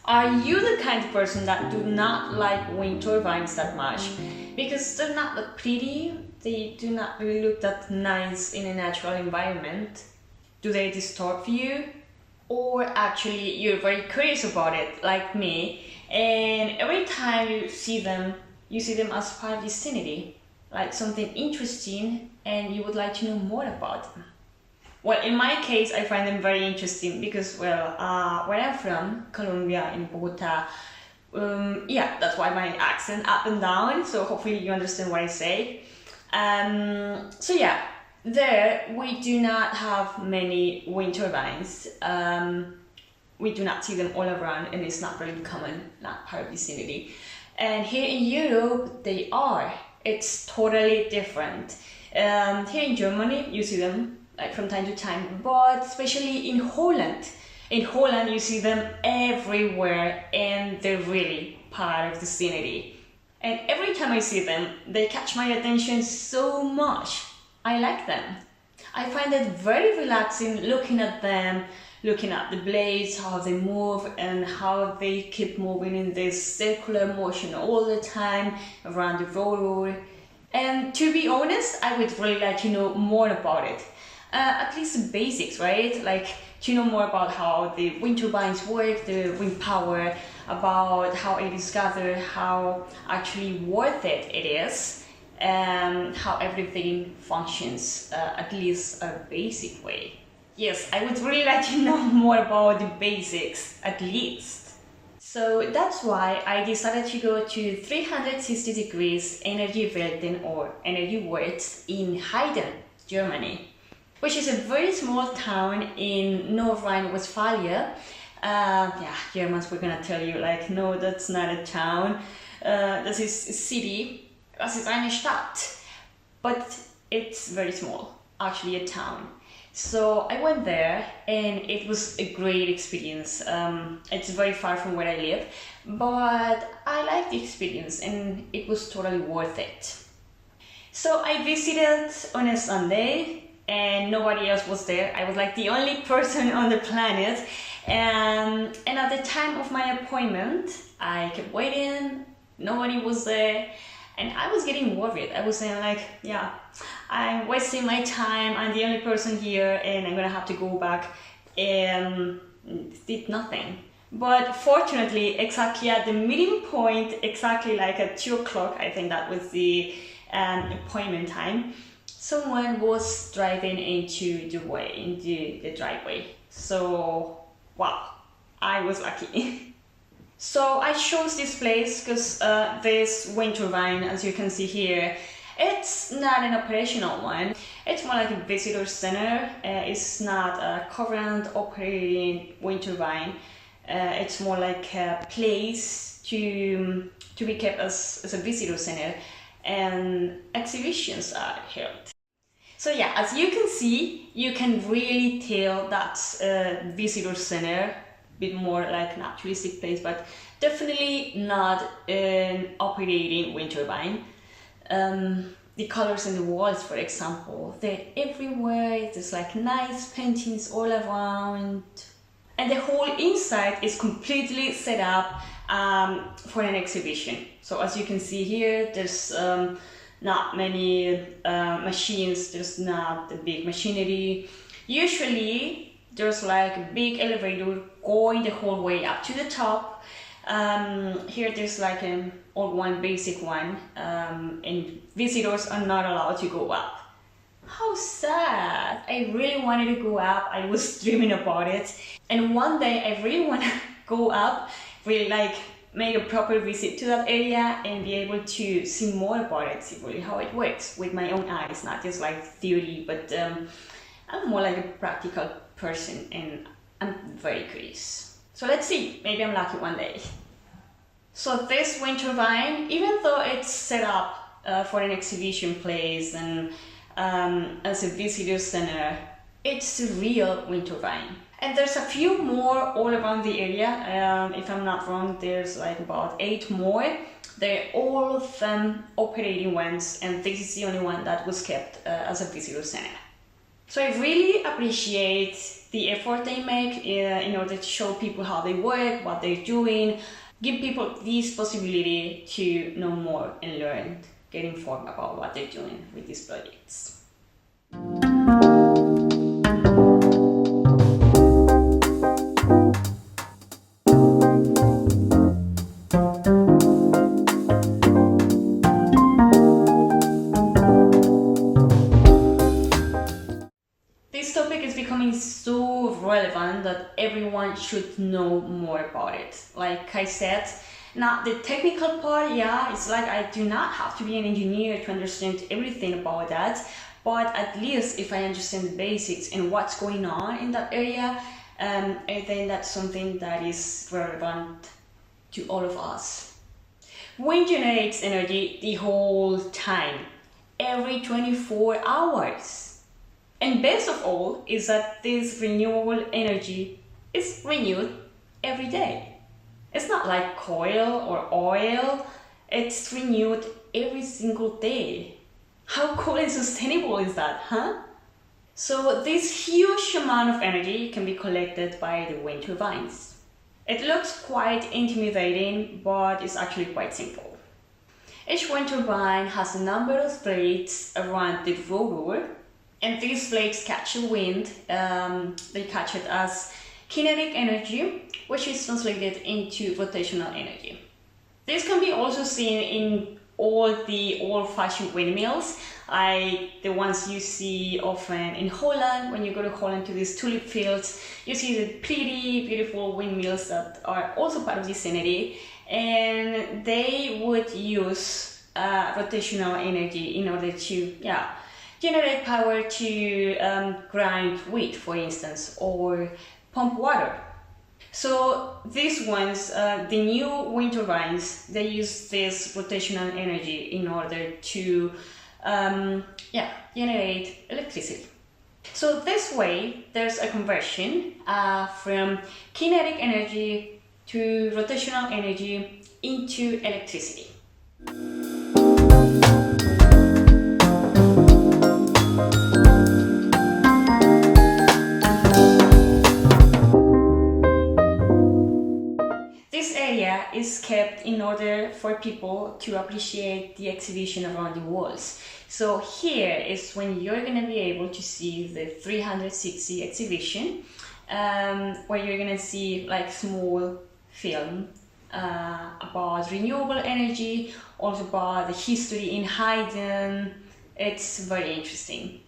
Are you the kind of person that do not like wind turbines that much? Because they're not that pretty, they do not really look that nice in a natural environment. Do they disturb you? Or actually you're very curious about it, like me, and every time you see them as part of the vicinity, like something interesting, and you would like to know more about them. Well, in my case, I find them very interesting because, well, where I'm from, Colombia, in Bogota, yeah, that's why my accent up and down, so hopefully you understand what I say. So yeah, there we do not have many wind turbines. We do not see them all around, and it's not really common, not part of the vicinity. And here in Europe, they are. It's totally different. Here in Germany, you see them like from time to time, but especially in Holland. In Holland, you see them everywhere, and they're really part of the vicinity. And every time I see them, they catch my attention so much. I like them. I find it very relaxing looking at them, looking at the blades, how they move, and how they keep moving in this circular motion all the time around the road. And to be honest, I would really like to know more about it. At least the basics, right? Like to know more about how the wind turbines work, the wind power, about how it is gathered, how actually worth it is, and how everything functions, at least a basic way. Yes, I would really like to know more about the basics, at least. So that's why I decided to go to 360 degrees Energy Welten or Energy Works in Heiden, Germany, which is a very small town in North Rhine-Westphalia. Yeah, Germans were gonna tell you like, no, that's not a town. This is a city. Das ist eine Stadt. But it's very small, actually a town. So I went there and it was a great experience. It's very far from where I live, but I liked the experience and it was totally worth it. So I visited on a Sunday and nobody else was there. I was like the only person on the planet. And at the time of my appointment, I kept waiting, nobody was there. And I was getting worried. I was saying like, yeah, I'm wasting my time. I'm the only person here and I'm gonna have to go back, and did nothing. But fortunately, exactly at the meeting point, exactly like at 2 o'clock, I think that was the appointment time, someone was driving into the driveway. So, wow, I was lucky. So I chose this place because this wind turbine, as you can see here, it's not an operational one. It's more like a visitor center. It's not a current operating wind turbine. It's more like a place to be kept as a visitor center, and exhibitions are held. So yeah, as you can see, you can really tell that's a visitor center, a bit more like a naturalistic place, but definitely not an operating wind turbine. The colors in the walls, for example, they're everywhere. There's like nice paintings all around. And the whole inside is completely set up for an exhibition. So as you can see here, there's not many machines, there's not the big machinery. Usually there's like a big elevator going the whole way up to the top. Here there's like an old one, basic one, and visitors are not allowed to go up. How sad! I really wanted to go up. I was dreaming about it, and one day I really want to go up, really like make a proper visit to that area and be able to see more about it, see really how it works with my own eyes, not just like theory, but I'm more like a practical person and I'm very curious. So let's see, maybe I'm lucky one day. So this wind turbine, even though it's set up for an exhibition place and as a visitor center, it's a real wind turbine. And there's a few more all around the area. If I'm not wrong, there's like about 8 more. They're all of them operating ones, and this is the only one that was kept as a visitor center. So I really appreciate the effort they make in order to show people how they work, what they're doing, give people this possibility to know more and learn, get informed about what they're doing with these projects. This topic is becoming so relevant that everyone should know more about it. Like I said, now the technical part, yeah, it's like I do not have to be an engineer to understand everything about that, but at least if I understand the basics and what's going on in that area, I think that's something that is relevant to all of us. Wind generates energy the whole time, every 24 hours. And best of all is that this renewable energy is renewed every day. It's not like coal or oil, it's renewed every single day. How cool and sustainable is that, huh? So this huge amount of energy can be collected by the wind turbines. It looks quite intimidating, but it's actually quite simple. Each wind turbine has a number of blades around the rotor, and these blades catch the wind. They catch it as kinetic energy, which is translated into rotational energy. This can be also seen in all the old-fashioned windmills, like the ones you see often in Holland. When you go to Holland to these tulip fields, you see the pretty, beautiful windmills that are also part of the scenery, and they would use rotational energy in order to, generate power to grind wheat, for instance, or pump water. So these ones, the new wind turbines, they use this rotational energy in order to generate electricity. So this way, there's a conversion from kinetic energy to rotational energy into electricity. Is kept in order for people to appreciate the exhibition around the walls. So here is when you're going to be able to see the 360 exhibition, where you're going to see like small film about renewable energy, also about the history in Haydn. It's very interesting.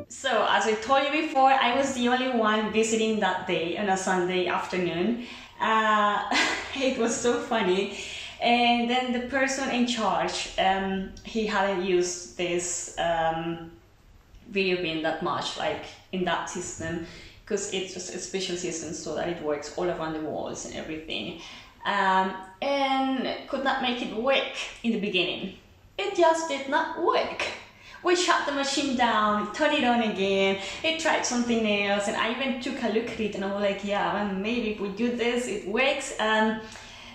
So, as I told you before, I was the only one visiting that day on a Sunday afternoon. It was so funny. And then the person in charge, he hadn't used this video bin that much, like in that system, because it's just a special system so that it works all around the walls and everything. And could not make it work in the beginning. It just did not work. We shut the machine down, turned it on again, it tried something else, and I even took a look at it and I was like, yeah, well, maybe if we do this, it works.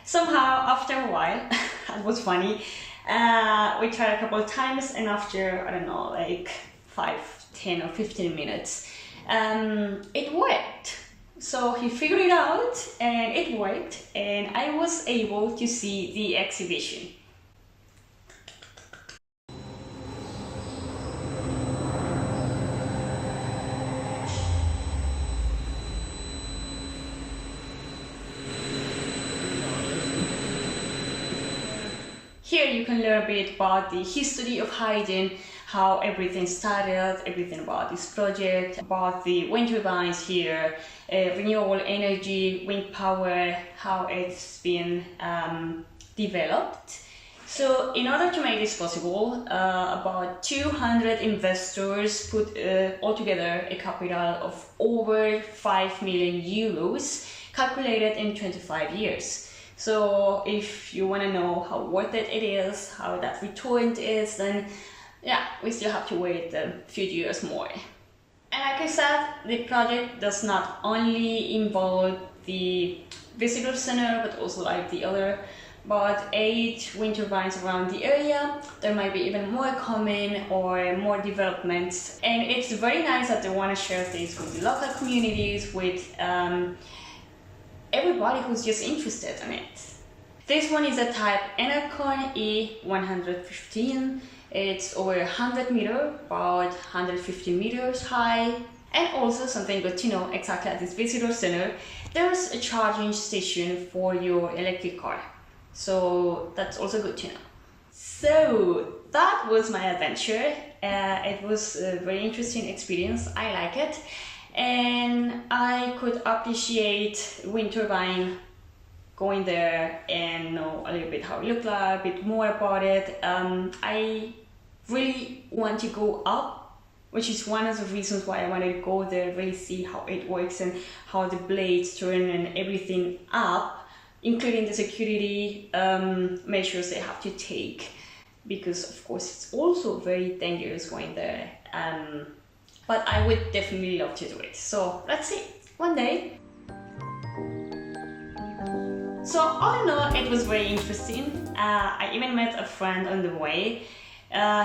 Somehow, after a while, it was funny, we tried a couple of times, and after, I don't know, like 5, 10 or 15 minutes, it worked. So he figured it out, and it worked, and I was able to see the exhibition. Here you can learn a bit about the history of Haydn, how everything started, everything about this project, about the wind turbines here, renewable energy, wind power, how it's been developed. So in order to make this possible, about 200 investors put altogether a capital of over 5 million euros, calculated in 25 years. So if you want to know how worth it is, how that return is, then yeah, we still have to wait a few years more. And like I said, the project does not only involve the visitor center, but also like the other about 8 wind turbines around the area. There might be even more coming or more developments, and it's very nice that they want to share this with the local communities, with everybody who's just interested in it. This one is a type Enercon E115. It's over 100 meters, about 150 meters high. And also something good to know, exactly at this visitor center, there's a charging station for your electric car. So that's also good to know. So that was my adventure. It was a very interesting experience. I like it. And I could appreciate wind turbine, going there and know a little bit how it looked like, a bit more about it. I really want to go up, which is one of the reasons why I wanted to go there, really see how it works and how the blades turn and everything up, including the security measures they have to take, because of course it's also very dangerous going there. But I would definitely love to do it. So let's see, one day. So all in all, it was very interesting. I even met a friend on the way.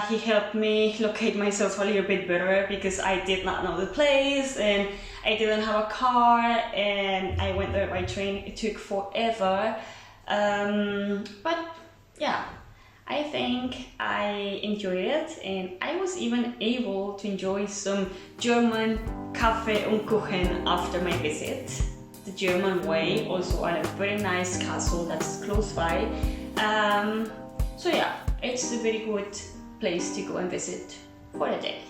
He helped me locate myself a little bit better because I did not know the place and I didn't have a car, and I went there by train. It took forever. But yeah, I think I enjoyed it, and I was even able to enjoy some German Kaffee und Kuchen after my visit. The German way, also at a very nice castle that's close by. So yeah, it's a very good place to go and visit for a day.